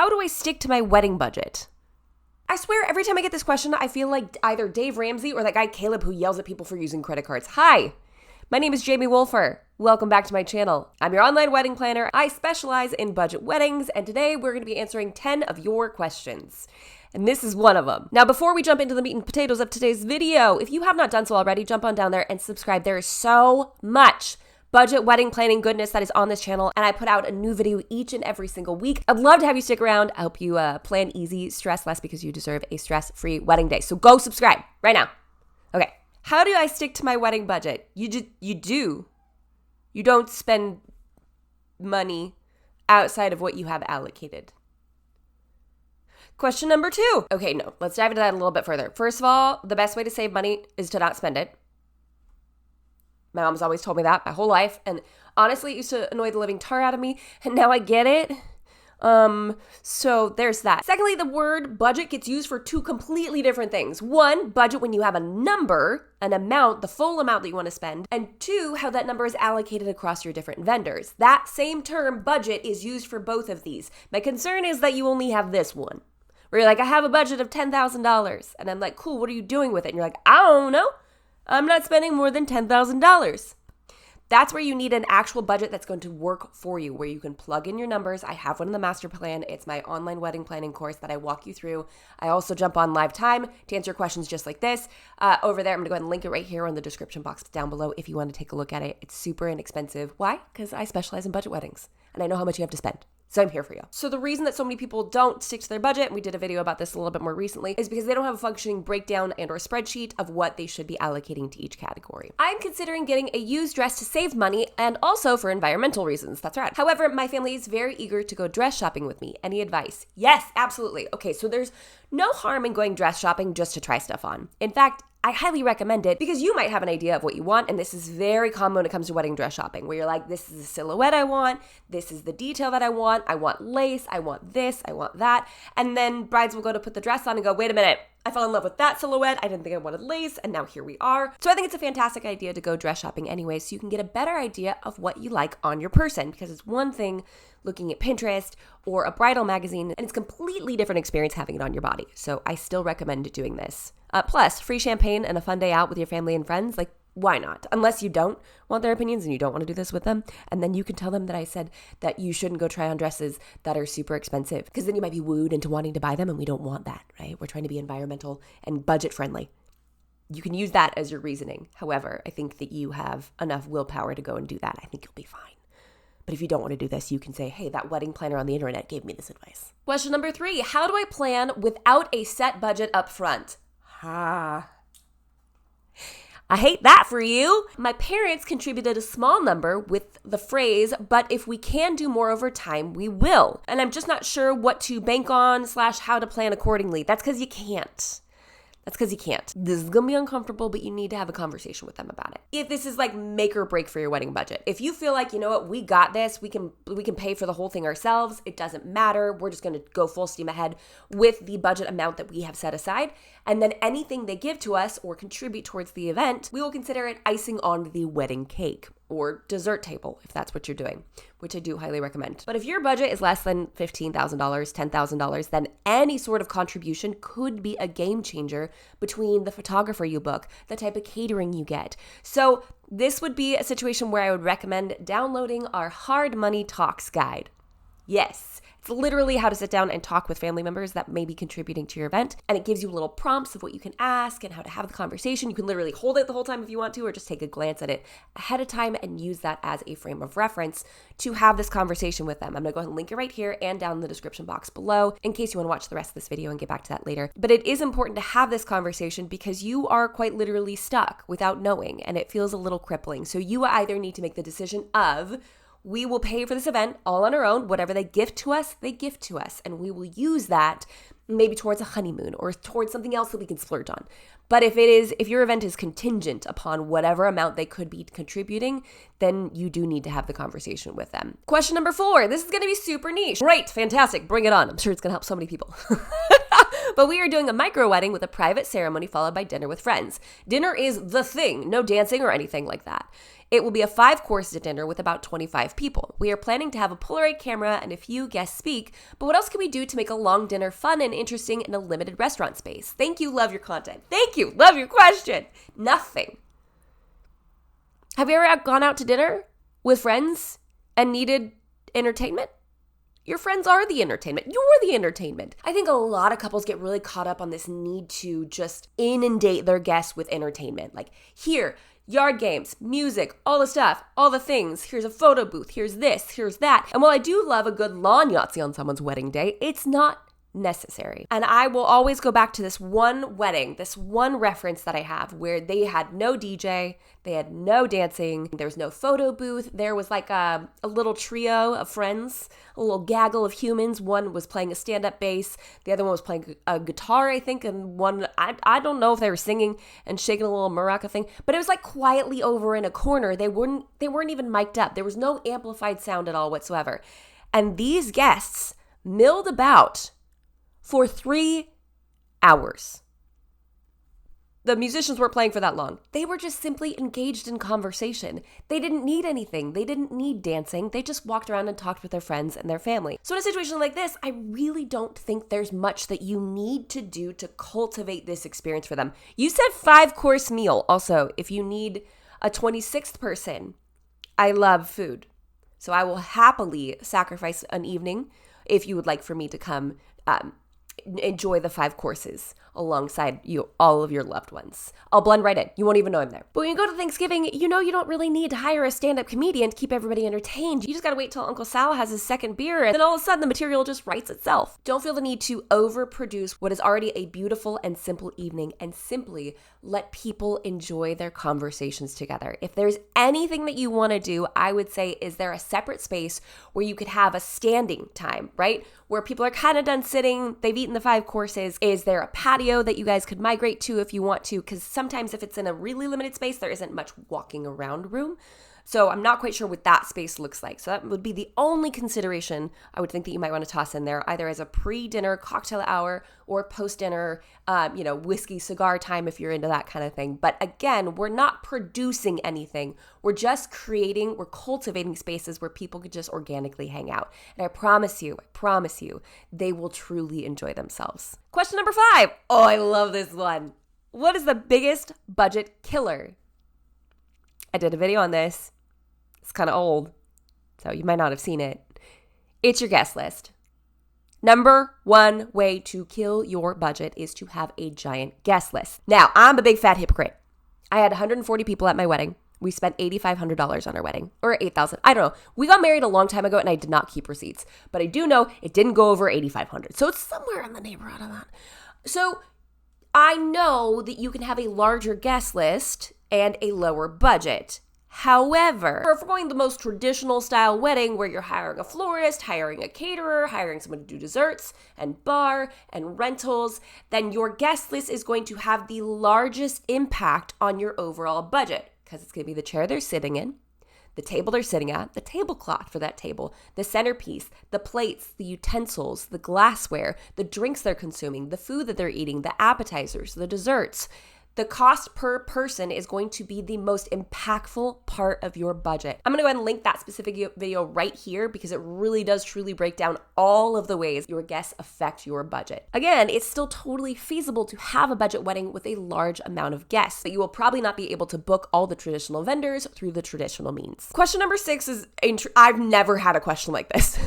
How do I stick to my wedding budget? I swear, every time I get this question, I feel like either Dave Ramsey or that guy Caleb who yells at people for using credit cards. Hi, my name is Jamie Wolfer. Welcome back to my channel. I'm your online wedding planner. I specialize in budget weddings, and today we're going to be answering 10 of your questions. And this is one of them. Now, before we jump into the meat and potatoes of today's video, if you have not done so already, jump on down there and subscribe. There is so much budget wedding planning goodness that is on this channel, and I put out a new video each and every single week. I'd love to have you stick around. I hope you plan easy, stress less, because you deserve a stress-free wedding day. So go subscribe right now. Okay. How do I stick to my wedding budget? You do. You don't spend money outside of what you have allocated. Question number 2. Okay, no, let's dive into that a little bit further. First of all, the best way to save money is to not spend it. My mom's always told me that my whole life, and honestly, it used to annoy the living tar out of me, and now I get it. So there's that. Secondly, the word budget gets used for two completely different things. One, budget when you have a number, an amount, the full amount that you want to spend, and two, how that number is allocated across your different vendors. That same term, budget, is used for both of these. My concern is that you only have this one, where you're like, I have a budget of $10,000, and I'm like, cool, what are you doing with it? And you're like, I don't know. I'm not spending more than $10,000. That's where you need an actual budget that's going to work for you, where you can plug in your numbers. I have one in the master plan. It's my online wedding planning course that I walk you through. I also jump on live time to answer questions just like this. Over there, I'm going to go ahead and link it right here in the description box down below if you want to take a look at it. It's super inexpensive. Why? Because I specialize in budget weddings, and I know how much you have to spend. So I'm here for you. So the reason that so many people don't stick to their budget, and we did a video about this a little bit more recently, is because they don't have a functioning breakdown and or spreadsheet of what they should be allocating to each category. I'm considering getting a used dress to save money and also for environmental reasons. That's right. However, my family is very eager to go dress shopping with me. Any advice? Yes, absolutely. Okay, so there's no harm in going dress shopping just to try stuff on. In fact, I highly recommend it because you might have an idea of what you want, and this is very common when it comes to wedding dress shopping, where you're like, this is the silhouette I want, this is the detail that I want lace, I want this, I want that, and then brides will go to put the dress on and go, wait a minute, I fell in love with that silhouette, I didn't think I wanted lace, and now here we are. So I think it's a fantastic idea to go dress shopping anyway, so you can get a better idea of what you like on your person, because it's one thing looking at Pinterest or a bridal magazine, and it's a completely different experience having it on your body. So I still recommend doing this. Plus, free champagne and a fun day out with your family and friends, like, why not? Unless you don't want their opinions and you don't want to do this with them, and then you can tell them that I said that you shouldn't go try on dresses that are super expensive, because then you might be wooed into wanting to buy them, and we don't want that, right? We're trying to be environmental and budget friendly. You can use that as your reasoning. However, I think that you have enough willpower to go and do that. I think you'll be fine. But if you don't want to do this, you can say, hey, that wedding planner on the internet gave me this advice. Question number 3, how do I plan without a set budget up front? I hate that for you. My parents contributed a small number with the phrase, but if we can do more over time, we will. And I'm just not sure what to bank on / how to plan accordingly. That's because you can't. This is going to be uncomfortable, but you need to have a conversation with them about it. If this is like make or break for your wedding budget. If you feel like, you know what, we got this, we can pay for the whole thing ourselves. It doesn't matter. We're just going to go full steam ahead with the budget amount that we have set aside. And then anything they give to us or contribute towards the event, we will consider it icing on the wedding cake or dessert table, if that's what you're doing, which I do highly recommend. But if your budget is less than $15,000, $10,000, then any sort of contribution could be a game changer between the photographer you book, the type of catering you get. So this would be a situation where I would recommend downloading our Hard Money Talks guide. Yes, it's literally how to sit down and talk with family members that may be contributing to your event. And it gives you little prompts of what you can ask and how to have the conversation. You can literally hold it the whole time if you want to, or just take a glance at it ahead of time and use that as a frame of reference to have this conversation with them. I'm gonna go ahead and link it right here and down in the description box below in case you wanna watch the rest of this video and get back to that later. But it is important to have this conversation because you are quite literally stuck without knowing, and it feels a little crippling. So you either need to make the decision of, we will pay for this event all on our own. Whatever they gift to us, and we will use that maybe towards a honeymoon or towards something else that we can splurge on. But if your event is contingent upon whatever amount they could be contributing, then you do need to have the conversation with them. Question number 4. This is going to be super niche. Great, fantastic, bring it on. I'm sure it's going to help so many people. But we are doing a micro wedding with a private ceremony followed by dinner with friends. Dinner is the thing, no dancing or anything like that. It will be a 5-course dinner with about 25 people. We are planning to have a Polaroid camera and a few guest speak, but what else can we do to make a long dinner fun and interesting in a limited restaurant space? Thank you, love your content. Thank you, love your question. Nothing. Have you ever gone out to dinner with friends and needed entertainment? Your friends are the entertainment. You're the entertainment. I think a lot of couples get really caught up on this need to just inundate their guests with entertainment. Like, here, yard games, music, all the stuff, all the things. Here's a photo booth. Here's this, here's that. And while I do love a good lawn Yahtzee on someone's wedding day, it's not necessary. And I will always go back to this one wedding, this one reference that I have where they had no DJ, they had no dancing, there was no photo booth, there was like a little trio of friends, a little gaggle of humans. One was playing a stand-up bass, the other one was playing a guitar, I think, and one, I don't know if they were singing and shaking a little maraca thing, but it was like quietly over in a corner. They weren't even mic'd up. There was no amplified sound at all whatsoever. And these guests milled about for 3 hours. The musicians weren't playing for that long. They were just simply engaged in conversation. They didn't need anything. They didn't need dancing. They just walked around and talked with their friends and their family. So in a situation like this, I really don't think there's much that you need to do to cultivate this experience for them. You said 5-course meal. Also, if you need a 26th person, I love food. So I will happily sacrifice an evening if you would like for me to come enjoy the 5 courses alongside you, all of your loved ones. I'll blend right in. You won't even know I'm there. But when you go to Thanksgiving, you know you don't really need to hire a stand-up comedian to keep everybody entertained. You just gotta wait till Uncle Sal has his second beer, and then all of a sudden the material just writes itself. Don't feel the need to overproduce what is already a beautiful and simple evening, and simply let people enjoy their conversations together. If there's anything that you wanna do, I would say, is there a separate space where you could have a standing time, right? Where people are kind of done sitting, they've eaten the 5 courses. Is there a patio that you guys could migrate to if you want to? Because sometimes if it's in a really limited space, there isn't much walking around room. So I'm not quite sure what that space looks like. So that would be the only consideration I would think that you might want to toss in there, either as a pre-dinner cocktail hour or post-dinner, whiskey cigar time if you're into that kind of thing. But again, we're not producing anything. We're just we're cultivating spaces where people could just organically hang out. And I promise you, they will truly enjoy themselves. Question number 5. Oh, I love this one. What is the biggest budget killer? I did a video on this. It's kind of old, so you might not have seen it. It's your guest list. Number 1 way to kill your budget is to have a giant guest list. Now, I'm a big fat hypocrite. I had 140 people at my wedding. We spent $8,500 on our wedding, or $8,000. I don't know. We got married a long time ago, and I did not keep receipts. But I do know it didn't go over $8,500. So it's somewhere in the neighborhood of that. So I know that you can have a larger guest list and a lower budget. However, if we're going the most traditional style wedding where you're hiring a florist, hiring a caterer, hiring someone to do desserts and bar and rentals, then your guest list is going to have the largest impact on your overall budget because it's going to be the chair they're sitting in, the table they're sitting at, the tablecloth for that table, the centerpiece, the plates, the utensils, the glassware, the drinks they're consuming, the food that they're eating, the appetizers, the desserts. The cost per person is going to be the most impactful part of your budget. I'm going to go ahead and link that specific video right here because it really does truly break down all of the ways your guests affect your budget. Again, it's still totally feasible to have a budget wedding with a large amount of guests, but you will probably not be able to book all the traditional vendors through the traditional means. Question number 6 is, I've never had a question like this.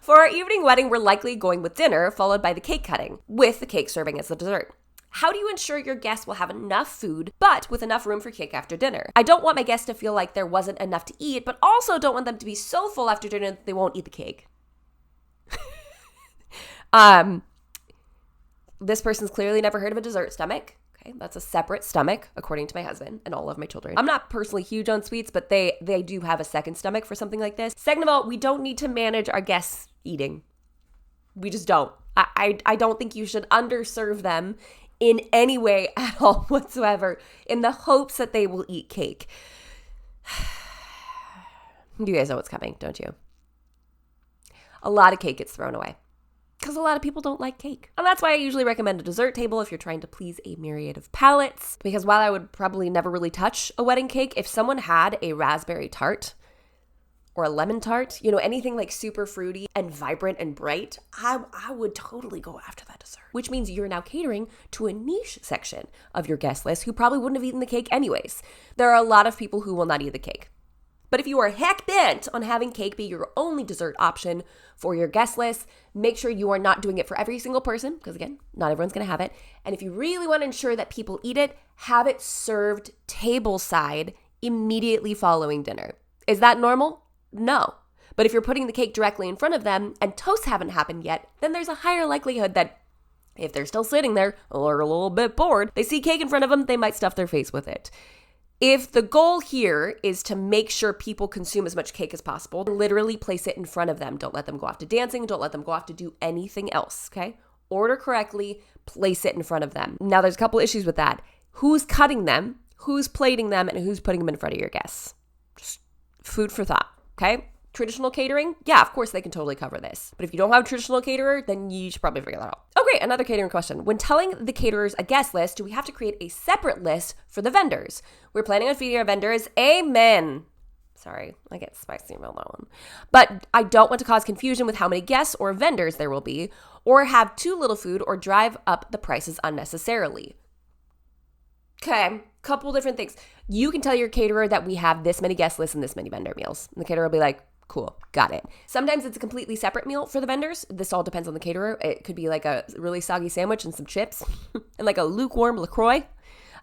For our evening wedding, we're likely going with dinner, followed by the cake cutting, with the cake serving as the dessert. How do you ensure your guests will have enough food, but with enough room for cake after dinner? I don't want my guests to feel like there wasn't enough to eat, but also don't want them to be so full after dinner that they won't eat the cake. This person's clearly never heard of a dessert stomach. Okay, that's a separate stomach, according to my husband and all of my children. I'm not personally huge on sweets, but they do have a second stomach for something like this. Second of all, we don't need to manage our guests eating. We just don't. I don't think you should underserve them in any way at all whatsoever in the hopes that they will eat cake. You guys know what's coming, don't you? A lot of cake gets thrown away. because a lot of people don't like cake. And that's why I usually recommend a dessert table if you're trying to please a myriad of palates. Because while I would probably never really touch a wedding cake, if someone had a raspberry tart or a lemon tart, anything like super fruity and vibrant and bright, I would totally go after that dessert. Which means you're now catering to a niche section of your guest list who probably wouldn't have eaten the cake anyways. There are a lot of people who will not eat the cake. But if you are heck bent on having cake be your only dessert option for your guest list, make sure you are not doing it for every single person, because again, not everyone's going to have it. And if you really want to ensure that people eat it, have it served tableside immediately following dinner. Is that normal? No. But if you're putting the cake directly in front of them and toasts haven't happened yet, then there's a higher likelihood that if they're still sitting there or a little bit bored, they see cake in front of them, they might stuff their face with it. If the goal here is to make sure people consume as much cake as possible, literally place it in front of them. Don't let them go off to dancing. Don't let them go off to do anything else, okay? Order correctly, place it in front of them. Now, there's a couple issues with that. Who's cutting them, who's plating them, and who's putting them in front of your guests? Just food for thought, okay? Traditional catering, yeah, of course they can totally cover this. But if you don't have a traditional caterer, then you should probably figure that out. Okay, another catering question. When telling the caterers a guest list, do we have to create a separate list for the vendors? We're planning on feeding our vendors. Amen. Sorry, I get spicy about that one. But I don't want to cause confusion with how many guests or vendors there will be, or have too little food or drive up the prices unnecessarily. Okay, couple different things. You can tell your caterer that we have this many guest lists and this many vendor meals. And the caterer will be like, cool, got it. Sometimes it's a completely separate meal for the vendors. This all depends on the caterer. It could be like a really soggy sandwich and some chips and like a lukewarm LaCroix.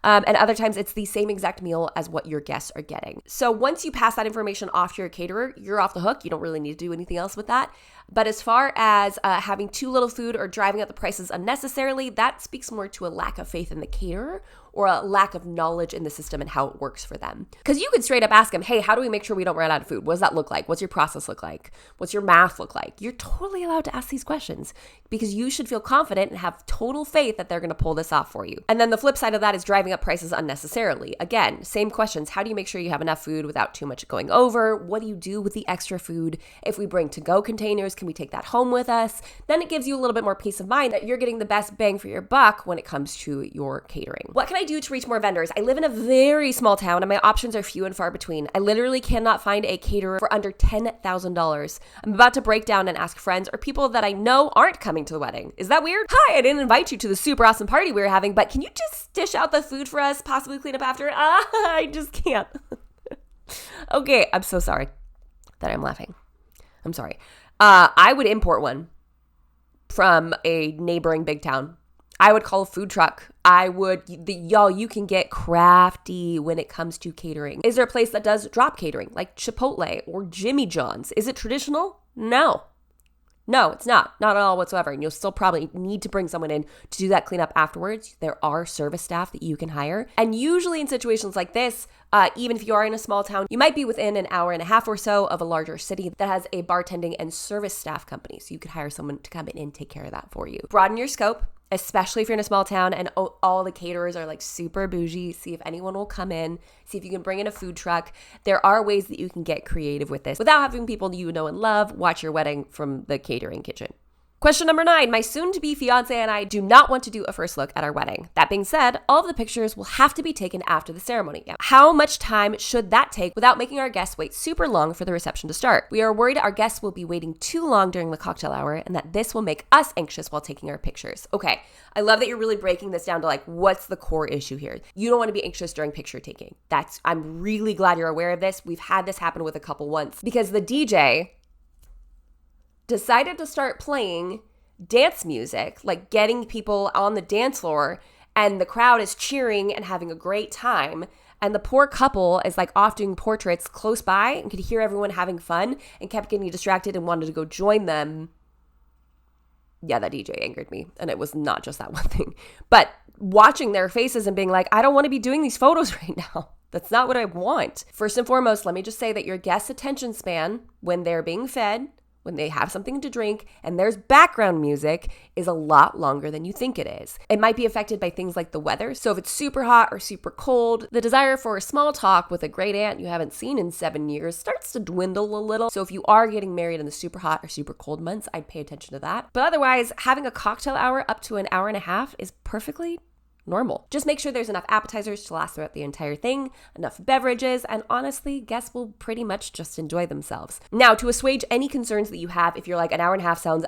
And other times it's the same exact meal as what your guests are getting. So once you pass that information off to your caterer, you're off the hook. You don't really need to do anything else with that. But as far as having too little food or driving up the prices unnecessarily, that speaks more to a lack of faith in the caterer or a lack of knowledge in the system and how it works for them. Because you could straight up ask them, hey, how do we make sure we don't run out of food? What does that look like? What's your process look like? What's your math look like? You're totally allowed to ask these questions because you should feel confident and have total faith that they're going to pull this off for you. And then the flip side of that is driving up prices unnecessarily. Again, same questions. How do you make sure you have enough food without too much going over? What do you do with the extra food? If we bring to-go containers, can we take that home with us? Then it gives you a little bit more peace of mind that you're getting the best bang for your buck when it comes to your catering. What can I do to reach more vendors? I live in a very small town and my options are few and far between. I literally cannot find a caterer for under $10,000. I'm about to break down and ask friends or people that I know aren't coming to the wedding. Is that weird? Hi, I didn't invite you to the super awesome party we were having, but can you just dish out the food for us, possibly clean up after? I just can't. Okay, I'm so sorry that I'm laughing. I'm sorry. I would import one from a neighboring big town. I would call a food truck. You can get crafty when it comes to catering. Is there a place that does drop catering like Chipotle or Jimmy John's? Is it traditional? No, it's not at all whatsoever. And you'll still probably need to bring someone in to do that cleanup afterwards. There are service staff that you can hire. And usually in situations like this, even if you are in a small town, you might be within an hour and a half or so of a larger city that has a bartending and service staff company. So you could hire someone to come in and take care of that for you. Broaden your scope, especially if you're in a small town and all the caterers are like super bougie. See if anyone will come in. See if you can bring in a food truck. There are ways that you can get creative with this without having people you know and love watch your wedding from the catering kitchen. Question number 9, my soon-to-be fiance and I do not want to do a first look at our wedding. That being said, all of the pictures will have to be taken after the ceremony. How much time should that take without making our guests wait super long for the reception to start? We are worried our guests will be waiting too long during the cocktail hour and that this will make us anxious while taking our pictures. Okay, I love that you're really breaking this down to like, what's the core issue here? You don't want to be anxious during picture taking. I'm really glad you're aware of this. We've had this happen with a couple once because the DJ decided to start playing dance music, like getting people on the dance floor, and the crowd is cheering and having a great time. And the poor couple is like off doing portraits close by and could hear everyone having fun and kept getting distracted and wanted to go join them. Yeah, that DJ angered me. And it was not just that one thing. But watching their faces and being like, I don't want to be doing these photos right now. That's not what I want. First and foremost, let me just say that your guest's attention span when they're being fed when they have something to drink and there's background music is a lot longer than you think it is. It might be affected by things like the weather. So if it's super hot or super cold, the desire for a small talk with a great aunt you haven't seen in 7 years starts to dwindle a little. So if you are getting married in the super hot or super cold months, I'd pay attention to that. But otherwise, having a cocktail hour up to an hour and a half is perfectly normal. Just make sure there's enough appetizers to last throughout the entire thing, enough beverages, and honestly, guests will pretty much just enjoy themselves. Now, to assuage any concerns that you have, if you're like, an hour and a half sounds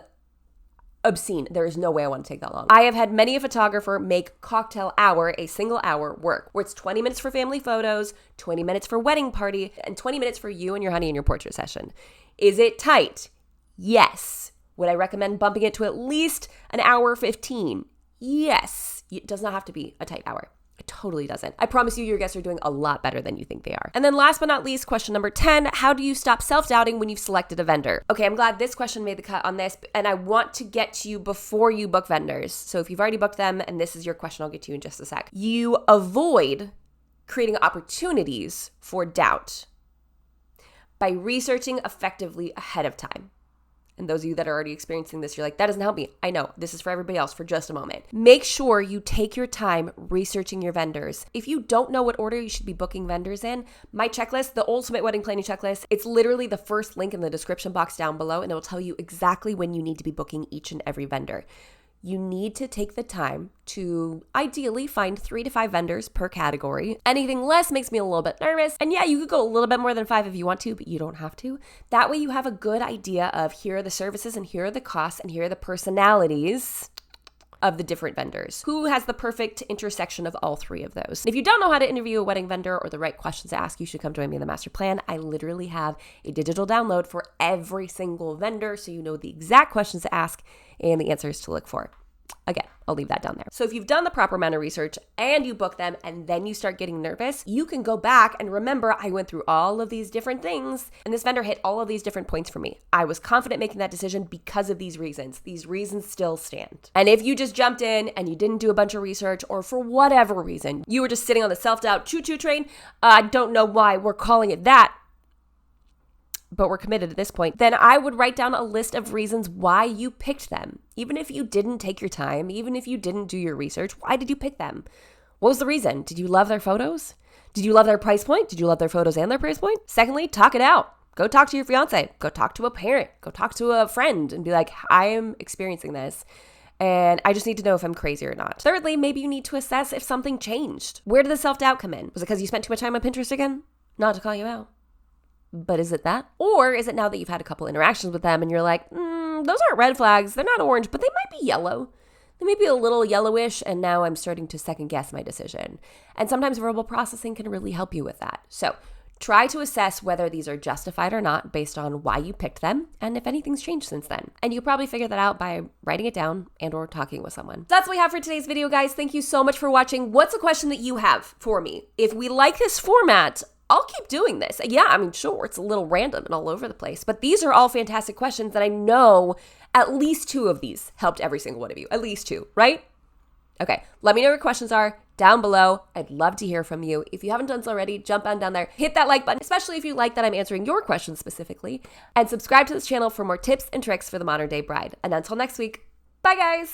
obscene, there is no way I want to take that long. I have had many a photographer make cocktail hour a single hour work, where it's 20 minutes for family photos, 20 minutes for wedding party, and 20 minutes for you and your honey in your portrait session. Is it tight? Yes. Would I recommend bumping it to at least an hour 15? Yes. It does not have to be a tight hour. It totally doesn't. I promise you, your guests are doing a lot better than you think they are. And then last but not least, question number 10, how do you stop self-doubting when you've selected a vendor? Okay, I'm glad this question made the cut on this, and I want to get to you before you book vendors. So if you've already booked them, and this is your question, I'll get to you in just a sec. You avoid creating opportunities for doubt by researching effectively ahead of time. And those of you that are already experiencing this, you're like, that doesn't help me. I know, this is for everybody else for just a moment. Make sure you take your time researching your vendors. If you don't know what order you should be booking vendors in, my checklist, the Ultimate Wedding Planning Checklist, it's literally the first link in the description box down below, and it will tell you exactly when you need to be booking each and every vendor. You need to take the time to ideally find 3 to 5 vendors per category. Anything less makes me a little bit nervous. And yeah, you could go a little bit more than 5 if you want to, but you don't have to. That way you have a good idea of here are the services and here are the costs and here are the personalities of the different vendors. Who has the perfect intersection of all 3 of those? And if you don't know how to interview a wedding vendor or the right questions to ask, you should come join me in the master plan. I literally have a digital download for every single vendor so you know the exact questions to ask and the answers to look for. Again, I'll leave that down there. So if you've done the proper amount of research and you book them and then you start getting nervous, you can go back and remember I went through all of these different things and this vendor hit all of these different points for me. I was confident making that decision because of these reasons. These reasons still stand. And if you just jumped in and you didn't do a bunch of research or for whatever reason, you were just sitting on the self-doubt choo-choo train, I don't know why we're calling it that, but we're committed at this point, then I would write down a list of reasons why you picked them. Even if you didn't take your time, even if you didn't do your research, why did you pick them? What was the reason? Did you love their photos? Did you love their price point? Did you love their photos and their price point? Secondly, talk it out. Go talk to your fiance. Go talk to a parent. Go talk to a friend and be like, I am experiencing this and I just need to know if I'm crazy or not. Thirdly, maybe you need to assess if something changed. Where did the self-doubt come in? Was it because you spent too much time on Pinterest again? Not to call you out. But is it that? Or is it now that you've had a couple interactions with them and you're like, those aren't red flags. They're not orange, but they might be yellow. They may be a little yellowish, and now I'm starting to second guess my decision. And sometimes verbal processing can really help you with that. So try to assess whether these are justified or not based on why you picked them and if anything's changed since then. And you'll probably figure that out by writing it down and or talking with someone. So that's what we have for today's video, guys. Thank you so much for watching. What's a question that you have for me? If we like this format, I'll keep doing this. Yeah, I mean, sure, it's a little random and all over the place, but these are all fantastic questions that I know at least 2 of these helped every single one of you. At least 2, right? Okay, let me know what your questions are down below. I'd love to hear from you. If you haven't done so already, jump on down there, hit that like button, especially if you like that I'm answering your questions specifically, and subscribe to this channel for more tips and tricks for the modern day bride. And until next week, bye guys.